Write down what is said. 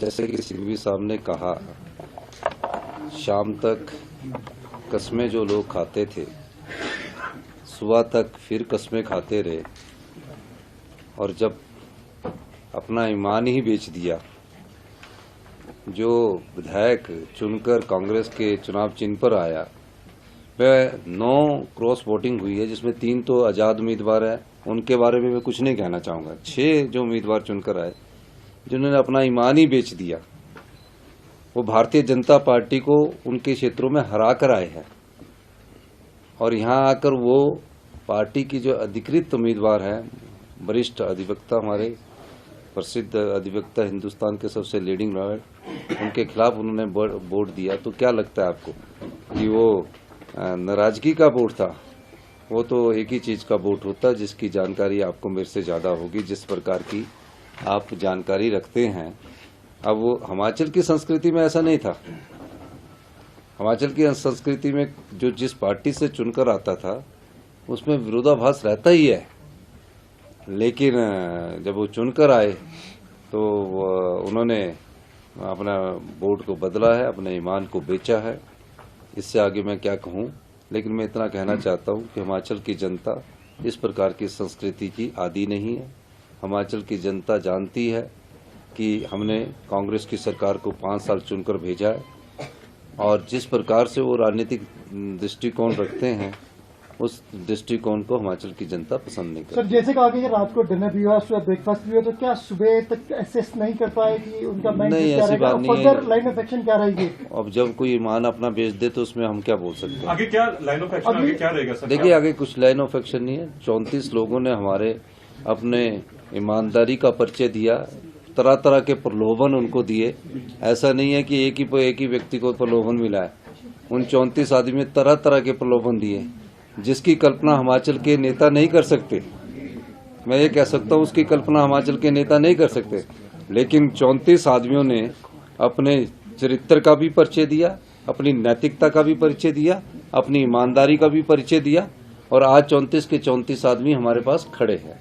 जैसे कि सिंघवी साहब ने कहा, शाम तक कस्में जो लोग खाते थे, सुबह तक फिर कस्में खाते रहे, और जब अपना ईमान ही बेच दिया, जो विधायक चुनकर कांग्रेस के चुनाव चिन्ह पर आया, वह 9 क्रॉस वोटिंग हुई है, जिसमें 3 तो आजाद उम्मीदवार है, उनके बारे में मैं कुछ नहीं कहना चाहूँगा। 6 जो उम्मीदवार चुनकर आए, जिन्होंने अपना ईमान ही बेच दिया, वो भारतीय जनता पार्टी को उनके क्षेत्रों में हरा कर आए हैं, और यहाँ आकर वो पार्टी की जो अधिकृत उम्मीदवार हैं, वरिष्ठ अधिवक्ता, हमारे प्रसिद्ध अधिवक्ता, हिंदुस्तान के सबसे लीडिंग लॉयर, उनके खिलाफ उन्होंने वोट दिया। तो क्या लगता है आपको कि वो नाराजगी का वोट था? वो तो एक ही चीज का वोट होता, जिसकी जानकारी आपको मेरे से ज्यादा होगी, जिस प्रकार की आप जानकारी रखते हैं। अब वो हिमाचल की संस्कृति में ऐसा नहीं था। हिमाचल की संस्कृति में जो जिस पार्टी से चुनकर आता था, उसमें विरोधाभास रहता ही है, लेकिन जब वो चुनकर आए तो उन्होंने अपना वोट को बदला है, अपने ईमान को बेचा है। इससे आगे मैं क्या कहूं, लेकिन मैं इतना कहना चाहता हूं कि हिमाचल की जनता इस प्रकार की संस्कृति की आदी नहीं है। हिमाचल की जनता जानती है कि हमने कांग्रेस की सरकार को 5 साल चुनकर भेजा है, और जिस प्रकार से वो राजनीतिक दृष्टिकोण रखते हैं, उस दृष्टिकोण को हिमाचल की जनता पसंद नहीं करती। सर, जैसे कहा कि रात को डिनर भी हुआ, सुबह ब्रेकफास्ट भी हुआ, तो क्या सुबह तक एसेस नहीं कर पाए कि उनका नहीं, ऐसी बात नहीं है। लाइन ऑफ एक्शन क्या रहेगी? अब जब कोई ईमान अपना बेच दे तो उसमें हम क्या बोल सकते हैं? आगे क्या लाइन ऑफ एक्शन, आगे क्या रहेगा सर? देखिए, आगे कुछ लाइन ऑफ एक्शन नहीं है। 34 लोगों ने हमारे अपने ईमानदारी का परिचय दिया, तरह तरह के प्रलोभन उनको दिए। ऐसा नहीं है कि एक ही व्यक्ति को प्रलोभन मिला है। उन 34 आदमी में तरह तरह के प्रलोभन दिए, जिसकी कल्पना हिमाचल के नेता नहीं कर सकते। मैं ये कह सकता हूँ, उसकी कल्पना हिमाचल के नेता नहीं कर सकते। लेकिन 34 आदमियों ने अपने चरित्र का भी परिचय दिया, अपनी नैतिकता का भी परिचय दिया, अपनी ईमानदारी का भी परिचय दिया, और आज 34 के 34 आदमी हमारे पास खड़े हैं।